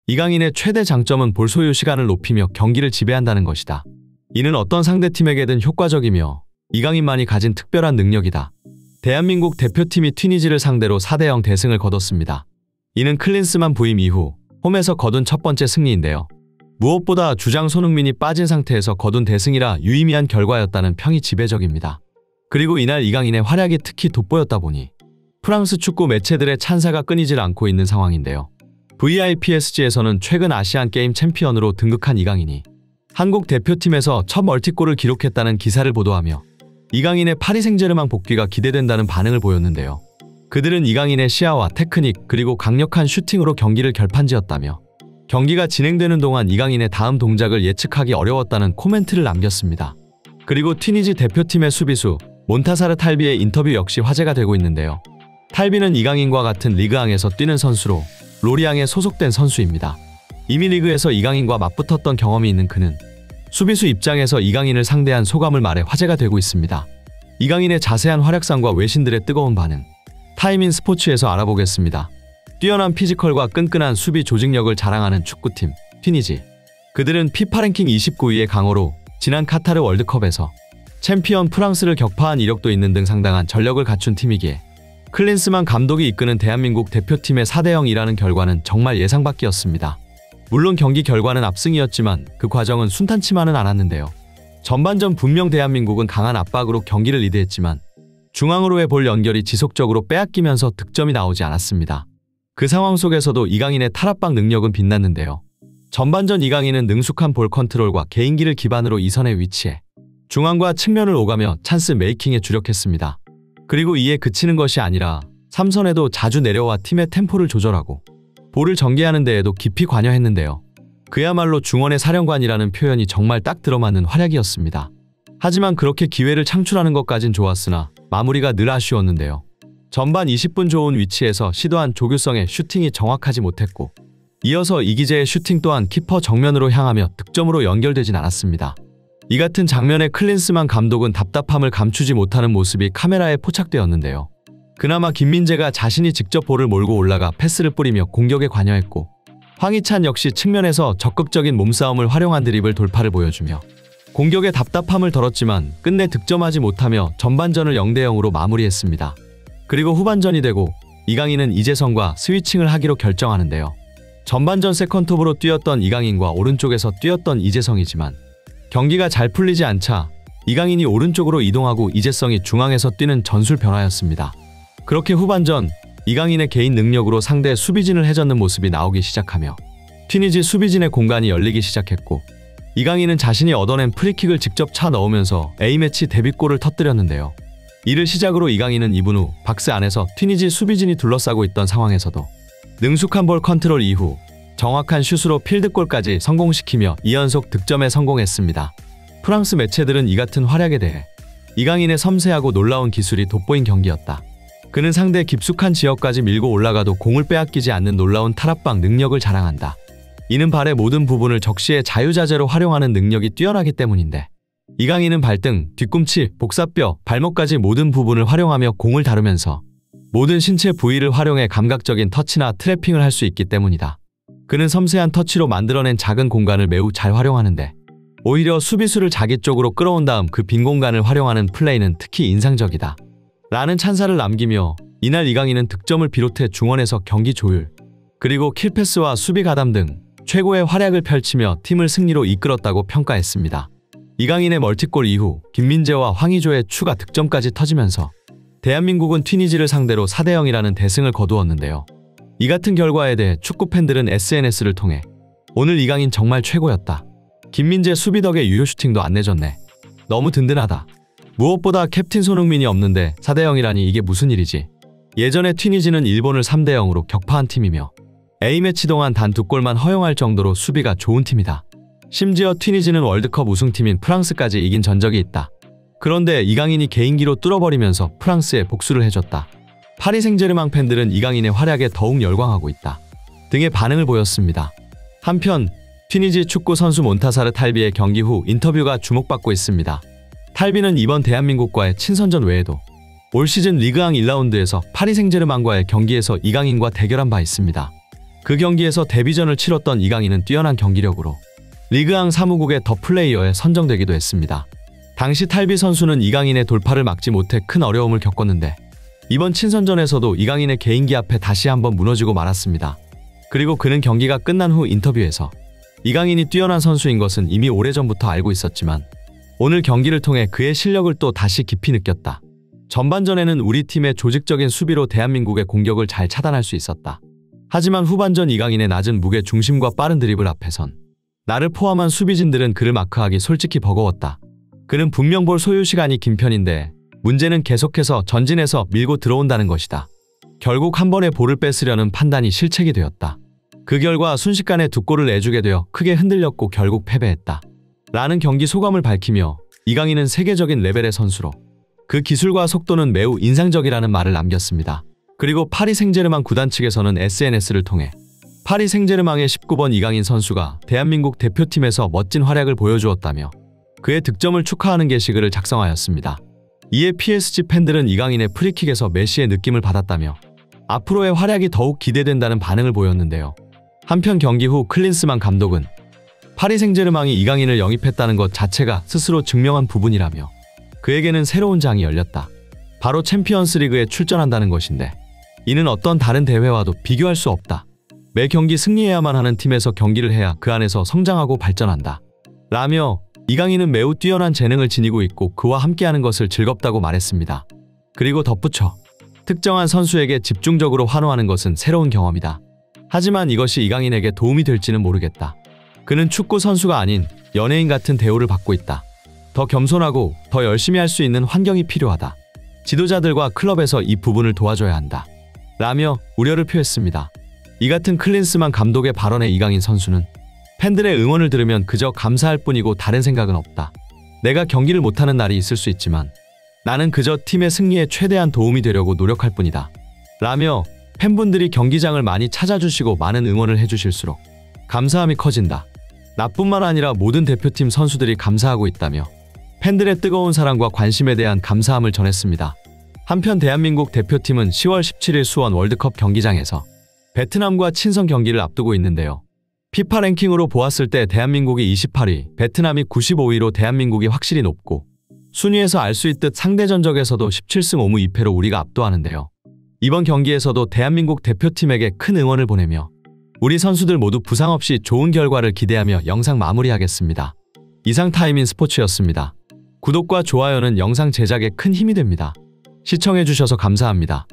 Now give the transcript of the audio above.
이강인의 최대 장점은 볼 소요 시간을 높이며 경기를 지배한다는 것이다. 이는 어떤 상대팀에게든 효과적이며 이강인만이 가진 특별한 능력이다. 대한민국 대표팀이 튀니지를 상대로 4대0 대승을 거뒀습니다. 이는 클린스만 부임 이후 홈에서 거둔 첫 번째 승리인데요. 무엇보다 주장 손흥민이 빠진 상태에서 거둔 대승이라 유의미한 결과였다는 평이 지배적입니다. 그리고 이날 이강인의 활약이 특히 돋보였다 보니 프랑스 축구 매체들의 찬사가 끊이질 않고 있는 상황인데요. VIPSG에서는 최근 아시안게임 챔피언으로 등극한 이강인이 한국 대표팀에서 첫 멀티골을 기록했다는 기사를 보도하며 이강인의 파리 생제르맹 복귀가 기대된다는 반응을 보였는데요. 그들은 이강인의 시야와 테크닉 그리고 강력한 슈팅으로 경기를 결판지었다며 경기가 진행되는 동안 이강인의 다음 동작을 예측하기 어려웠다는 코멘트를 남겼습니다. 그리고 튀니지 대표팀의 수비수 몬타사르 탈비의 인터뷰 역시 화제가 되고 있는데요. 탈비는 이강인과 같은 리그앙에서 뛰는 선수로 로리앙에 소속된 선수입니다. 이미 리그에서 이강인과 맞붙었던 경험이 있는 그는 수비수 입장에서 이강인을 상대한 소감을 말해 화제가 되고 있습니다. 이강인의 자세한 활약상과 외신들의 뜨거운 반응, 타임인 스포츠에서 알아보겠습니다. 뛰어난 피지컬과 끈끈한 수비 조직력을 자랑하는 축구팀 튀니지. 그들은 피파 랭킹 29위의 강호로 지난 카타르 월드컵에서 챔피언 프랑스를 격파한 이력도 있는 등 상당한 전력을 갖춘 팀이기에 클린스만 감독이 이끄는 대한민국 대표팀의 4대0이라는 결과는 정말 예상 밖이었습니다. 물론 경기 결과는 압승이었지만 그 과정은 순탄치만은 않았는데요. 전반전 분명 대한민국은 강한 압박으로 경기를 리드했지만 중앙으로의 볼 연결이 지속적으로 빼앗기면서 득점이 나오지 않았습니다. 그 상황 속에서도 이강인의 탈압박 능력은 빛났는데요. 전반전 이강인은 능숙한 볼 컨트롤과 개인기를 기반으로 이선에 위치해 중앙과 측면을 오가며 찬스 메이킹에 주력했습니다. 그리고 이에 그치는 것이 아니라 3선에도 자주 내려와 팀의 템포를 조절하고 볼을 전개하는 데에도 깊이 관여했는데요. 그야말로 중원의 사령관이라는 표현이 정말 딱 들어맞는 활약이었습니다. 하지만 그렇게 기회를 창출하는 것까진 좋았으나 마무리가 늘 아쉬웠는데요. 전반 20분 좋은 위치에서 시도한 조규성의 슈팅이 정확하지 못했고 이어서 이기재의 슈팅 또한 키퍼 정면으로 향하며 득점으로 연결되진 않았습니다. 이 같은 장면에 클린스만 감독은 답답함을 감추지 못하는 모습이 카메라에 포착되었는데요. 그나마 김민재가 자신이 직접 볼을 몰고 올라가 패스를 뿌리며 공격에 관여했고 황희찬 역시 측면에서 적극적인 몸싸움을 활용한 드리블 돌파를 보여주며 공격에 답답함을 덜었지만 끝내 득점하지 못하며 전반전을 0대0으로 마무리했습니다. 그리고 후반전이 되고 이강인은 이재성과 스위칭을 하기로 결정하는데요. 전반전 세컨톱으로 뛰었던 이강인과 오른쪽에서 뛰었던 이재성이지만 경기가 잘 풀리지 않자 이강인이 오른쪽으로 이동하고 이재성이 중앙에서 뛰는 전술 변화였습니다. 그렇게 후반전 이강인의 개인 능력으로 상대 수비진을 해젓는 모습이 나오기 시작하며 튀니지 수비진의 공간이 열리기 시작했고 이강인은 자신이 얻어낸 프리킥을 직접 차 넣으면서 A매치 데뷔골을 터뜨렸는데요. 이를 시작으로 이강인은 2분 후 박스 안에서 튀니지 수비진이 둘러싸고 있던 상황에서도 능숙한 볼 컨트롤 이후 정확한 슛으로 필드골까지 성공시키며 2연속 득점에 성공했습니다. 프랑스 매체들은 이 같은 활약에 대해 이강인의 섬세하고 놀라운 기술이 돋보인 경기였다. 그는 상대 깊숙한 지역까지 밀고 올라가도 공을 빼앗기지 않는 놀라운 탈압박 능력을 자랑한다. 이는 발의 모든 부분을 적시에 자유자재로 활용하는 능력이 뛰어나기 때문인데 이강인은 발등, 뒤꿈치, 복사뼈, 발목까지 모든 부분을 활용하며 공을 다루면서 모든 신체 부위를 활용해 감각적인 터치나 트래핑을 할 수 있기 때문이다. 그는 섬세한 터치로 만들어낸 작은 공간을 매우 잘 활용하는데 오히려 수비수를 자기 쪽으로 끌어온 다음 그 빈 공간을 활용하는 플레이는 특히 인상적이다. 라는 찬사를 남기며 이날 이강인은 득점을 비롯해 중원에서 경기 조율, 그리고 킬패스와 수비 가담 등 최고의 활약을 펼치며 팀을 승리로 이끌었다고 평가했습니다. 이강인의 멀티골 이후 김민재와 황의조의 추가 득점까지 터지면서 대한민국은 튀니지를 상대로 4대0이라는 대승을 거두었는데요. 이 같은 결과에 대해 축구팬들은 SNS를 통해 오늘 이강인 정말 최고였다. 김민재 수비 덕에 유효 슈팅도 안 내줬네. 너무 든든하다. 무엇보다 캡틴 손흥민이 없는데 4대0이라니 이게 무슨 일이지. 예전에 튀니지는 일본을 3대0으로 격파한 팀이며 A매치 동안 단 2골만 허용할 정도로 수비가 좋은 팀이다. 심지어 튀니지는 월드컵 우승팀인 프랑스까지 이긴 전적이 있다. 그런데 이강인이 개인기로 뚫어버리면서 프랑스에 복수를 해줬다. 파리 생제르맹 팬들은 이강인의 활약에 더욱 열광하고 있다. 등의 반응을 보였습니다. 한편 튀니지 축구 선수 몬타사르 탈비의 경기 후 인터뷰가 주목받고 있습니다. 탈비는 이번 대한민국과의 친선전 외에도 올 시즌 리그앙 1라운드에서 파리 생제르맹과의 경기에서 이강인과 대결한 바 있습니다. 그 경기에서 데뷔전을 치렀던 이강인은 뛰어난 경기력으로 리그왕 사무국의 더 플레이어에 선정되기도 했습니다. 당시 탈비 선수는 이강인의 돌파를 막지 못해 큰 어려움을 겪었는데 이번 친선전에서도 이강인의 개인기 앞에 다시 한번 무너지고 말았습니다. 그리고 그는 경기가 끝난 후 인터뷰에서 이강인이 뛰어난 선수인 것은 이미 오래전부터 알고 있었지만 오늘 경기를 통해 그의 실력을 또 다시 깊이 느꼈다. 전반전에는 우리 팀의 조직적인 수비로 대한민국의 공격을 잘 차단할 수 있었다. 하지만 후반전 이강인의 낮은 무게 중심과 빠른 드리블 앞에선 나를 포함한 수비진들은 그를 마크하기 솔직히 버거웠다. 그는 분명 볼 소요 시간이 긴 편인데 문제는 계속해서 전진해서 밀고 들어온다는 것이다. 결국 한 번에 볼을 뺏으려는 판단이 실책이 되었다. 그 결과 순식간에 두 골을 내주게 되어 크게 흔들렸고 결국 패배했다. 라는 경기 소감을 밝히며 이강인은 세계적인 레벨의 선수로 그 기술과 속도는 매우 인상적이라는 말을 남겼습니다. 그리고 파리 생제르맹 구단 측에서는 SNS를 통해 파리 생제르맹의 19번 이강인 선수가 대한민국 대표팀에서 멋진 활약을 보여주었다며 그의 득점을 축하하는 게시글을 작성하였습니다. 이에 PSG 팬들은 이강인의 프리킥에서 메시의 느낌을 받았다며 앞으로의 활약이 더욱 기대된다는 반응을 보였는데요. 한편 경기 후 클린스만 감독은 파리 생제르맹이 이강인을 영입했다는 것 자체가 스스로 증명한 부분이라며 그에게는 새로운 장이 열렸다. 바로 챔피언스 리그에 출전한다는 것인데 이는 어떤 다른 대회와도 비교할 수 없다. 매 경기 승리해야만 하는 팀에서 경기를 해야 그 안에서 성장하고 발전한다. 라며 이강인은 매우 뛰어난 재능을 지니고 있고 그와 함께하는 것을 즐겁다고 말했습니다. 그리고 덧붙여 특정한 선수에게 집중적으로 환호하는 것은 새로운 경험이다. 하지만 이것이 이강인에게 도움이 될지는 모르겠다. 그는 축구 선수가 아닌 연예인 같은 대우를 받고 있다. 더 겸손하고 더 열심히 할 수 있는 환경이 필요하다. 지도자들과 클럽에서 이 부분을 도와줘야 한다. 라며 우려를 표했습니다. 이 같은 클린스만 감독의 발언에 이강인 선수는 팬들의 응원을 들으면 그저 감사할 뿐이고 다른 생각은 없다. 내가 경기를 못하는 날이 있을 수 있지만 나는 그저 팀의 승리에 최대한 도움이 되려고 노력할 뿐이다. 라며 팬분들이 경기장을 많이 찾아주시고 많은 응원을 해주실수록 감사함이 커진다. 나뿐만 아니라 모든 대표팀 선수들이 감사하고 있다며 팬들의 뜨거운 사랑과 관심에 대한 감사함을 전했습니다. 한편 대한민국 대표팀은 10월 17일 수원 월드컵 경기장에서 베트남과 친선 경기를 앞두고 있는데요. 피파 랭킹으로 보았을 때 대한민국이 28위, 베트남이 95위로 대한민국이 확실히 높고 순위에서 알 수 있듯 상대 전적에서도 17승 5무 2패로 우리가 압도하는데요. 이번 경기에서도 대한민국 대표팀에게 큰 응원을 보내며 우리 선수들 모두 부상 없이 좋은 결과를 기대하며 영상 마무리하겠습니다. 이상 타임인 스포츠였습니다. 구독과 좋아요는 영상 제작에 큰 힘이 됩니다. 시청해주셔서 감사합니다.